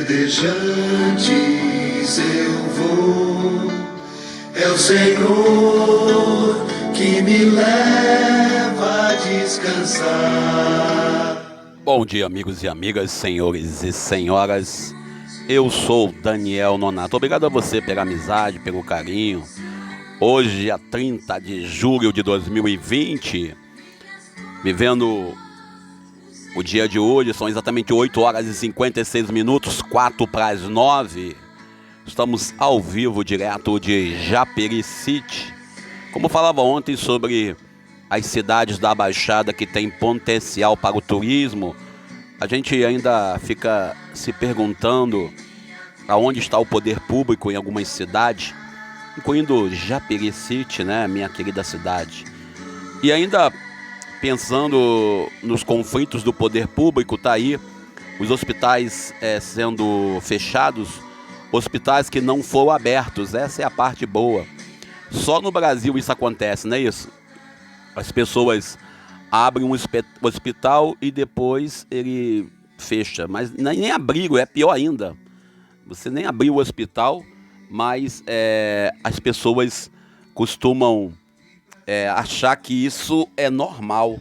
verdejantes eu vou. É o Senhor que me leva a descansar. Bom dia, amigos e amigas, senhores e senhoras. Eu sou Daniel Nonato. Obrigado a você pela amizade, pelo carinho. Hoje, dia 30 de julho de 2020, vivendo o dia de hoje, são exatamente 8 horas e 56 minutos, 4 para as 9. Estamos ao vivo, direto de Japeri-City. Como falava ontem sobre as cidades da Baixada que têm potencial para o turismo, a gente ainda fica se perguntando aonde está o poder público em algumas cidades, incluindo Japeri-City, né, minha querida cidade. E ainda pensando nos conflitos do poder público, tá aí os hospitais sendo fechados, hospitais que não foram abertos. Essa é a parte boa. Só no Brasil isso acontece, não é isso? As pessoas abrem um hospital e depois ele fecha. Mas nem abriu, é pior ainda. Você nem abriu o hospital, mas as pessoas costumam achar que isso é normal.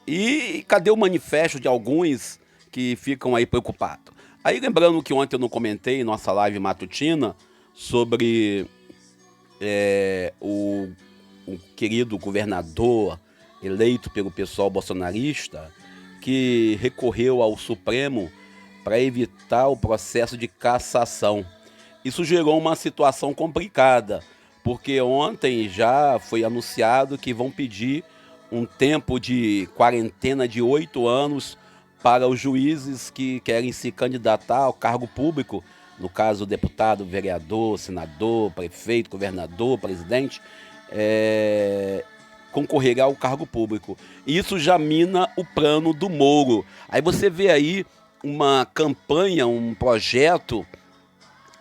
E cadê o manifesto de alguns que ficam aí preocupados? Aí lembrando que ontem eu não comentei em nossa live matutina sobre o querido governador eleito pelo pessoal bolsonarista que recorreu ao Supremo para evitar o processo de cassação. Isso gerou uma situação complicada, porque ontem já foi anunciado que vão pedir um tempo de quarentena de 8 anos para os juízes que querem se candidatar ao cargo público, no caso deputado, vereador, senador, prefeito, governador, presidente, concorrerá ao cargo público. Isso já mina o plano do Moro. Aí você vê aí uma campanha, um projeto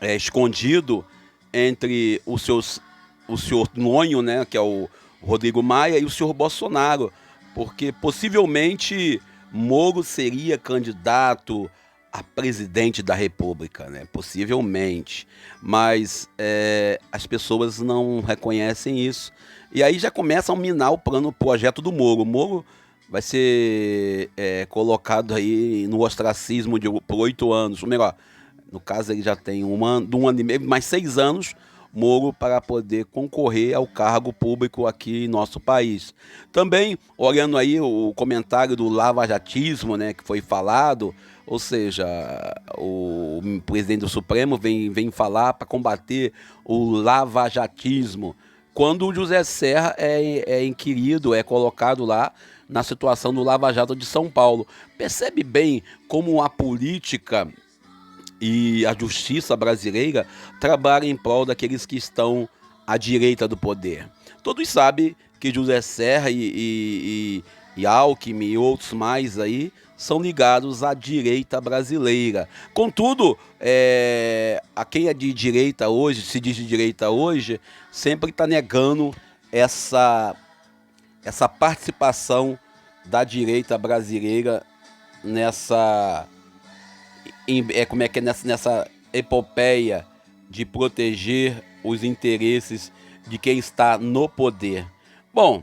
escondido entre o senhor Nonho, né, que é o Rodrigo Maia, e o senhor Bolsonaro, porque possivelmente Moro seria candidato a presidente da República, né? Possivelmente, mas as pessoas não reconhecem isso. E aí já começam a minar o projeto do Moro. O Moro vai ser colocado aí no ostracismo por 8 anos. Ou melhor, no caso ele já tem um ano e meio, mais 6 anos, Moro, para poder concorrer ao cargo público aqui em nosso país. Também, olhando aí o comentário do lavajatismo, né, que foi falado, ou seja, o presidente do Supremo vem falar para combater o lavajatismo, quando o José Serra é inquirido, é colocado lá na situação do Lava Jato de São Paulo. Percebe bem como a política e a justiça brasileira trabalham em prol daqueles que estão à direita do poder. Todos sabem que José Serra e Alckmin e outros mais aí são ligados à direita brasileira. Contudo, a quem é de direita hoje, se diz de direita hoje, sempre está negando essa participação da direita brasileira nessa epopeia de proteger os interesses de quem está no poder. Bom,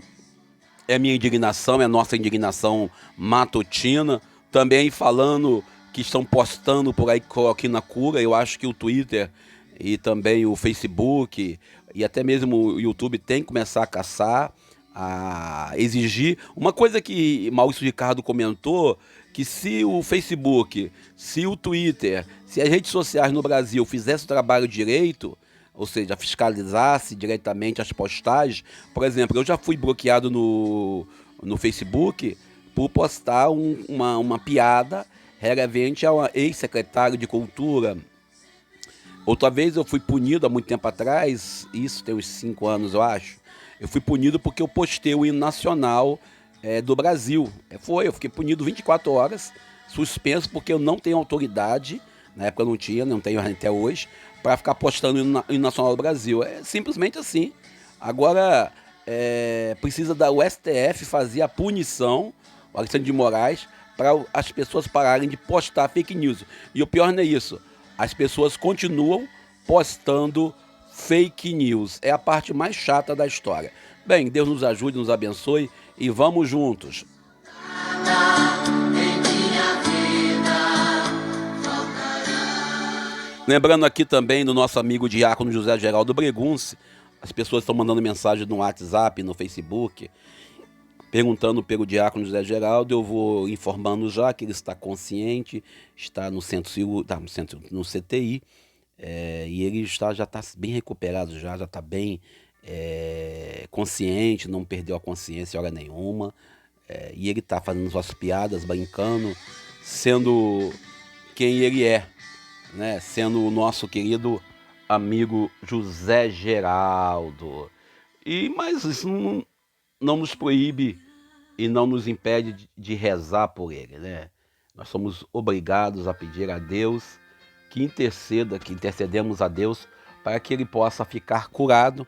é minha indignação, é nossa indignação matutina. Também falando que estão postando por aí cloroquina cura. Eu acho que o Twitter e também o Facebook e até mesmo o YouTube tem que começar a caçar, a exigir. Uma coisa que Maurício Ricardo comentou, que se o Facebook, se o Twitter, se as redes sociais no Brasil fizessem o trabalho direito, ou seja, fiscalizasse diretamente as postagens. Por exemplo, eu já fui bloqueado no Facebook por postar uma piada referente ao ex-secretário de Cultura. Outra vez eu fui punido há muito tempo atrás, isso tem uns 5 anos eu acho, eu fui punido porque eu postei o hino nacional do Brasil. Eu fiquei punido 24 horas, suspenso, porque eu não tenho autoridade, na época eu não tinha, não tenho até hoje, para ficar postando o hino nacional do Brasil. É simplesmente assim. Agora precisa o STF fazer a punição, o Alexandre de Moraes, para as pessoas pararem de postar fake news. E o pior não é isso, as pessoas continuam postando fake news. É a parte mais chata da história. Bem, Deus nos ajude, nos abençoe e vamos juntos. Lembrando aqui também do nosso amigo diácono José Geraldo Bregunce. As pessoas estão mandando mensagem no WhatsApp, no Facebook, perguntando pelo diácono José Geraldo. Eu vou informando já que ele está consciente, está no no CTI, e ele já está bem recuperado, já está bem consciente, não perdeu a consciência hora nenhuma, e ele está fazendo suas piadas, brincando, sendo quem ele é, né? Sendo o nosso querido amigo José Geraldo. Mas isso não nos proíbe e não nos impede de rezar por ele, né? Nós somos obrigados a pedir a Deus que intercedemos a Deus para que ele possa ficar curado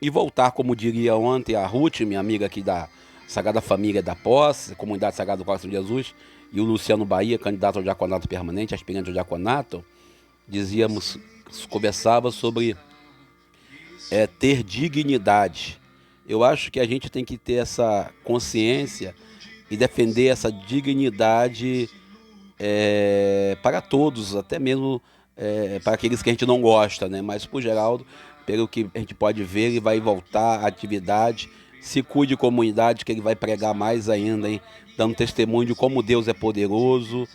e voltar, como diria ontem a Ruth, minha amiga aqui da Sagrada Família da Posse, Comunidade Sagrada do Coração de Jesus, e o Luciano Bahia, candidato ao diaconato permanente, aspirante ao diaconato, conversava sobre ter dignidade. Eu acho que a gente tem que ter essa consciência e defender essa dignidade para todos, até mesmo para aqueles que a gente não gosta, né? Mas, por Geraldo, pelo que a gente pode ver, ele vai voltar à atividade. Se cuide, comunidade, que ele vai pregar mais ainda, hein? Dando testemunho de como Deus é poderoso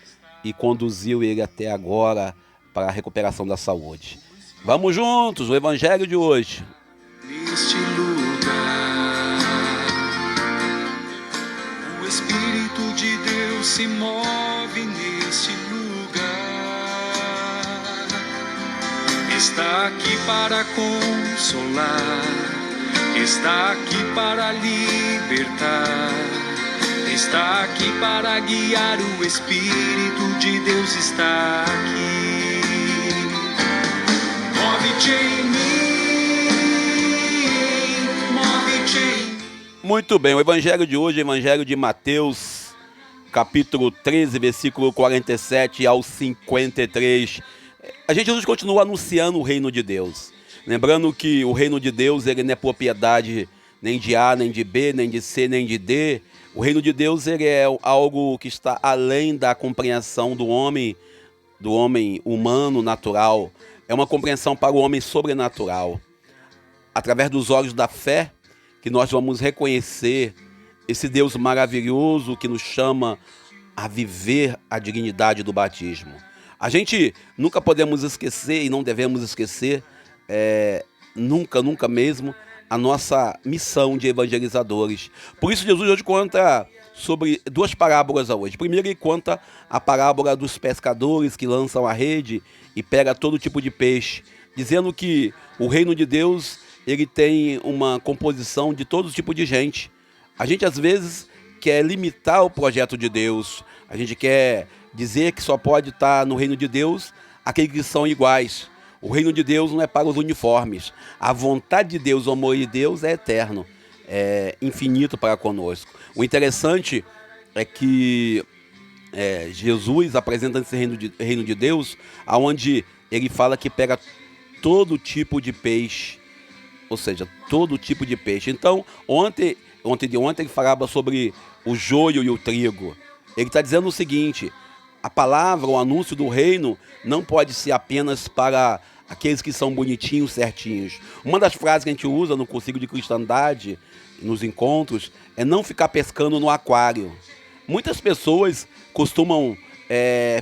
e conduziu ele até agora para a recuperação da saúde. Vamos juntos, o Evangelho de hoje. Neste lugar, o Espírito de Deus se move neste lugar. Está aqui para consolar, está aqui para libertar, está aqui para guiar. O Espírito de Deus está aqui. Move-te em mim, move-te em mim. Muito bem, o Evangelho de hoje é o Evangelho de Mateus, capítulo 13, versículo 47 ao 53. Jesus continua anunciando o reino de Deus. Lembrando que o reino de Deus ele não é propriedade nem de A, nem de B, nem de C, nem de D. O reino de Deus ele é algo que está além da compreensão do homem humano, natural. É uma compreensão para o homem sobrenatural. Através dos olhos da fé, que nós vamos reconhecer esse Deus maravilhoso que nos chama a viver a dignidade do batismo. A gente nunca podemos esquecer e não devemos esquecer, nunca mesmo, a nossa missão de evangelizadores. Por isso Jesus hoje conta sobre duas parábolas hoje. Primeiro ele conta a parábola dos pescadores que lançam a rede e pega todo tipo de peixe, dizendo que o reino de Deus ele tem uma composição de todo tipo de gente. A gente às vezes quer limitar o projeto de Deus, a gente quer dizer que só pode estar no reino de Deus aqueles que são iguais. O reino de Deus não é para os uniformes. A vontade de Deus, o amor de Deus é eterno, é infinito para conosco. O interessante é que Jesus apresenta esse reino de Deus, onde ele fala que pega todo tipo de peixe, ou seja, todo tipo de peixe. Então, ontem ele falava sobre o joio e o trigo. Ele está dizendo o seguinte: a palavra, o anúncio do reino não pode ser apenas para aqueles que são bonitinhos, certinhos. Uma das frases que a gente usa no Concílio de Cristandade, nos encontros, é não ficar pescando no aquário. Muitas pessoas costumam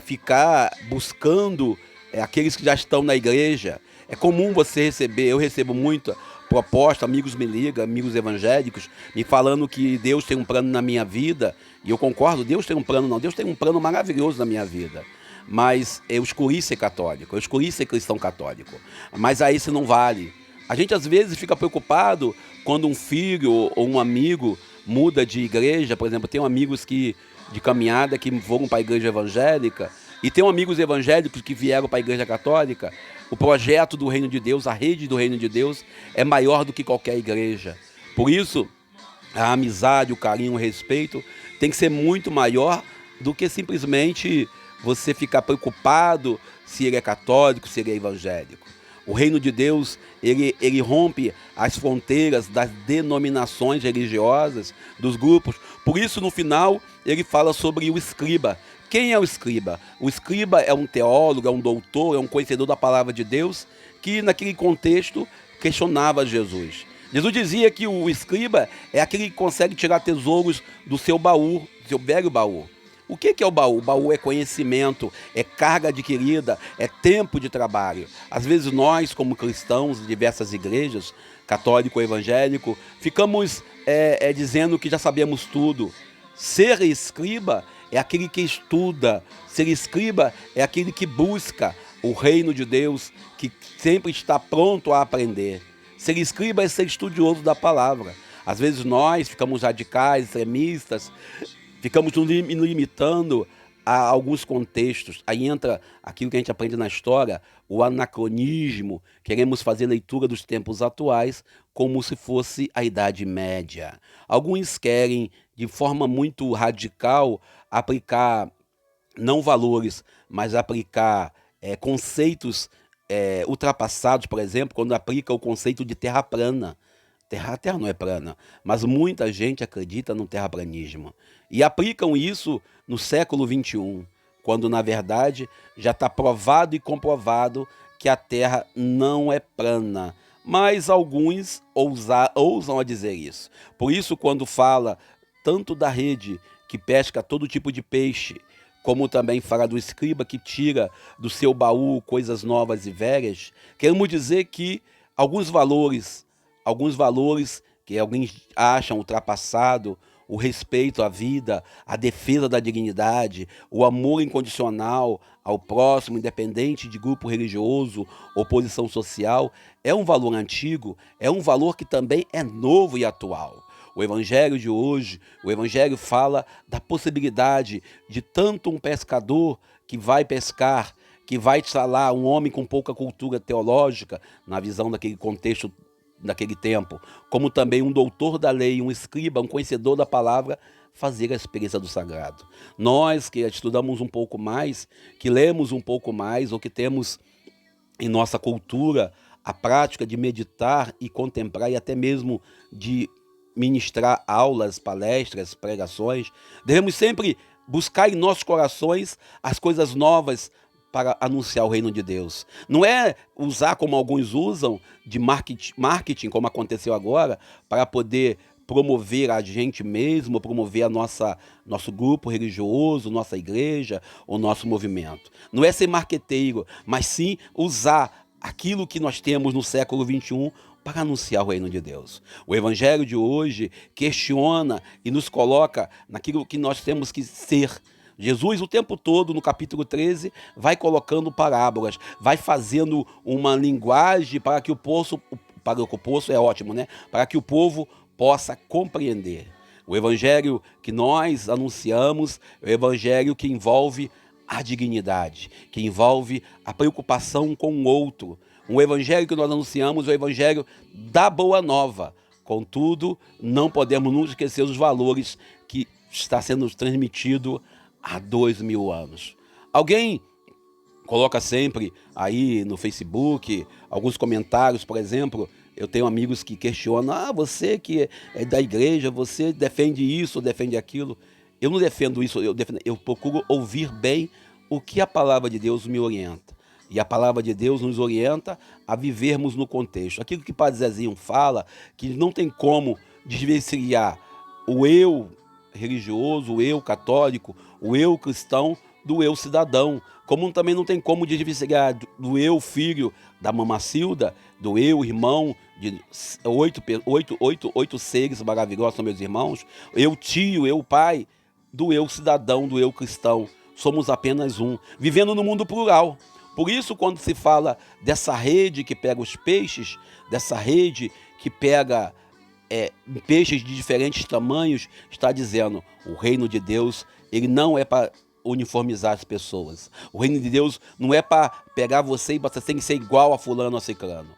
ficar buscando aqueles que já estão na igreja. É comum você receber, eu recebo muita proposta, amigos me ligam, amigos evangélicos, me falando que Deus tem um plano na minha vida, e eu concordo, Deus tem um plano, não, Deus tem um plano maravilhoso na minha vida, mas eu escolhi ser católico, eu escolhi ser cristão católico, mas aí isso não vale. A gente às vezes fica preocupado quando um filho ou um amigo muda de igreja. Por exemplo, tenho amigos de caminhada que foram para a igreja evangélica, e tenho amigos evangélicos que vieram para a igreja católica. O projeto do reino de Deus, a rede do reino de Deus é maior do que qualquer igreja. Por isso, a amizade, o carinho, o respeito tem que ser muito maior do que simplesmente você ficar preocupado se ele é católico, se ele é evangélico. O reino de Deus, ele rompe as fronteiras das denominações religiosas, dos grupos. Por isso, no final, ele fala sobre o escriba. Quem é o escriba? O escriba é um teólogo, é um doutor, é um conhecedor da palavra de Deus, que naquele contexto questionava Jesus. Jesus dizia que o escriba é aquele que consegue tirar tesouros do seu baú, do seu velho baú. O que é o baú? O baú é conhecimento, é carga adquirida, é tempo de trabalho. Às vezes nós, como cristãos de diversas igrejas, católico ou evangélico, ficamos dizendo que já sabemos tudo. Ser escriba é aquele que estuda, ser escriba é aquele que busca o reino de Deus, que sempre está pronto a aprender. Ser escriba é ser estudioso da palavra. Às vezes nós ficamos radicais, extremistas, ficamos nos limitando a alguns contextos. Aí entra aquilo que a gente aprende na história, o anacronismo. Queremos fazer leitura dos tempos atuais como se fosse a Idade Média. Alguns querem, de forma muito radical, aplicar não valores, mas aplicar conceitos ultrapassados, por exemplo, quando aplica o conceito de terra plana. A Terra não é plana, mas muita gente acredita no terraplanismo. E aplicam isso no século XXI, quando na verdade já está provado e comprovado que a Terra não é plana. Mas alguns ousam a dizer isso. Por isso, quando fala tanto da rede que pesca todo tipo de peixe, como também fala do escriba que tira do seu baú coisas novas e velhas, queremos dizer que alguns valores que alguns acham ultrapassado, o respeito à vida, a defesa da dignidade, o amor incondicional ao próximo, independente de grupo religioso ou posição social, é um valor antigo, é um valor que também é novo e atual. O evangelho de hoje, o evangelho fala da possibilidade de tanto um pescador que vai pescar, que vai estar lá, um homem com pouca cultura teológica, na visão daquele contexto naquele tempo, como também um doutor da lei, um escriba, um conhecedor da palavra, fazer a experiência do sagrado. Nós que estudamos um pouco mais, que lemos um pouco mais, ou que temos em nossa cultura a prática de meditar e contemplar e até mesmo de ministrar aulas, palestras, pregações, devemos sempre buscar em nossos corações as coisas novas para anunciar o reino de Deus. Não é usar como alguns usam de marketing, como aconteceu agora, para poder promover a gente mesmo, promover nosso grupo religioso, nossa igreja, o nosso movimento. Não é ser marqueteiro, mas sim usar aquilo que nós temos no século XXI para anunciar o reino de Deus. O evangelho de hoje questiona e nos coloca naquilo que nós temos que ser. Jesus, o tempo todo, no capítulo 13, vai colocando parábolas, vai fazendo uma linguagem para que o povo é ótimo, né? Para que o povo possa compreender. O evangelho que nós anunciamos é o evangelho que envolve a dignidade, que envolve a preocupação com o outro. Um evangelho que nós anunciamos é o evangelho da boa nova. Contudo, não podemos nunca esquecer os valores que está sendo transmitido há 2000 anos. Alguém coloca sempre aí no Facebook alguns comentários, por exemplo, eu tenho amigos que questionam, você que é da igreja, você defende isso, defende aquilo. Eu não defendo isso, eu procuro ouvir bem o que a palavra de Deus me orienta. E a palavra de Deus nos orienta a vivermos no contexto. Aquilo que o Padre Zezinho fala, que não tem como desvencilhar o eu religioso, o eu católico, o eu cristão do eu cidadão. Como também não tem como desvencilhar do eu filho da mamacilda, do eu irmão de oito seres maravilhosos, são meus irmãos, eu tio, eu pai, do eu cidadão, do eu cristão. Somos apenas um, vivendo no mundo plural. Por isso, quando se fala dessa rede que pega os peixes, dessa rede que pega peixes de diferentes tamanhos, está dizendo, o reino de Deus, ele não é para uniformizar as pessoas. O reino de Deus não é para pegar você e você tem que ser igual a fulano ou a ciclano.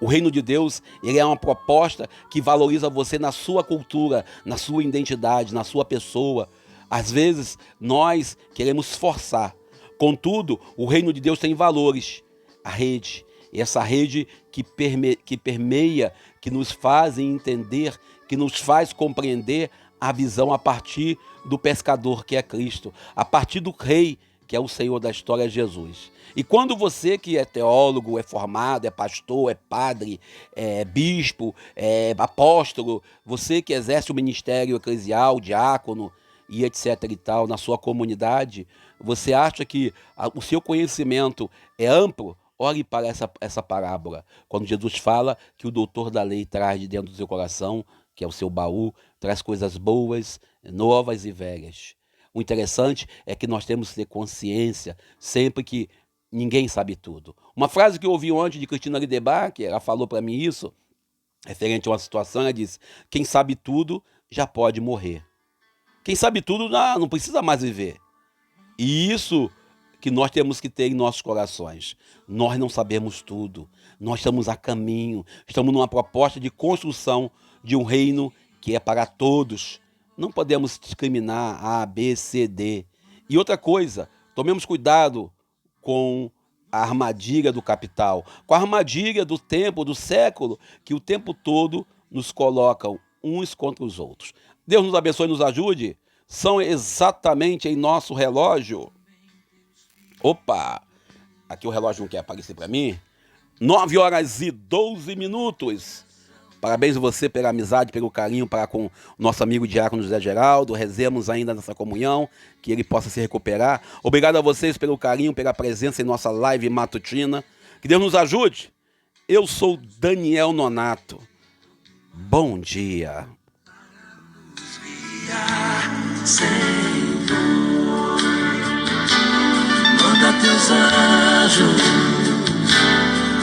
O reino de Deus, ele é uma proposta que valoriza você na sua cultura, na sua identidade, na sua pessoa. Às vezes nós queremos forçar. Contudo, o reino de Deus tem valores. A rede, e essa rede que permeia, que nos faz entender, que nos faz compreender a visão a partir do pescador que é Cristo, a partir do rei que é o Senhor da história, Jesus. E quando você que é teólogo, é formado, é pastor, é padre, é bispo, é apóstolo, você que exerce o ministério eclesial, diácono e etc e tal, na sua comunidade, você acha que o seu conhecimento é amplo? Olhe para essa parábola, quando Jesus fala que o doutor da lei traz de dentro do seu coração, que é o seu baú, traz coisas boas, novas e velhas. O interessante é que nós temos que ter consciência sempre que ninguém sabe tudo. Uma frase que eu ouvi ontem de Cristina Lidebar, ela falou para mim isso, referente a uma situação, ela disse: quem sabe tudo já pode morrer. Quem sabe tudo não precisa mais viver. E isso que nós temos que ter em nossos corações. Nós não sabemos tudo. Nós estamos a caminho. Estamos numa proposta de construção de um reino que é para todos. Não podemos discriminar A, B, C, D. E outra coisa, tomemos cuidado com a armadilha do capital, com a armadilha do tempo, do século, que o tempo todo nos colocam uns contra os outros. Deus nos abençoe e nos ajude. São exatamente em nosso relógio. Opa! Aqui o relógio não quer aparecer para mim. 9h12. Parabéns a você pela amizade, pelo carinho para com o nosso amigo diácono José Geraldo. Rezemos ainda nessa comunhão, que ele possa se recuperar. Obrigado a vocês pelo carinho, pela presença em nossa live matutina. Que Deus nos ajude. Eu sou Daniel Nonato. Bom dia. Senhor, manda teus anjos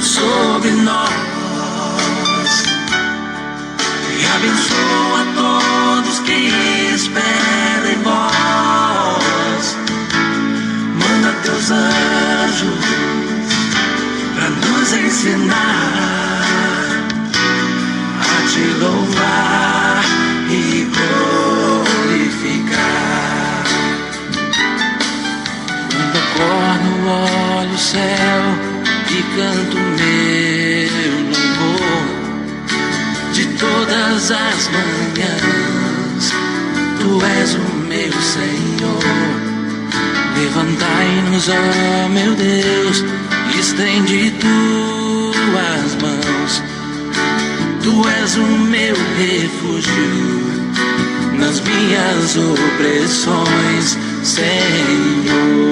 sobre nós e abençoa todos que esperam em vós. Manda teus anjos pra nos ensinar a te louvar e glorificar. Quando acordo, olho o céu e canto meu louvor. De todas as manhãs, tu és o meu Senhor. Levantai-nos, ó meu Deus, estende tuas mãos. Tu és o meu refúgio nas minhas opressões, Senhor.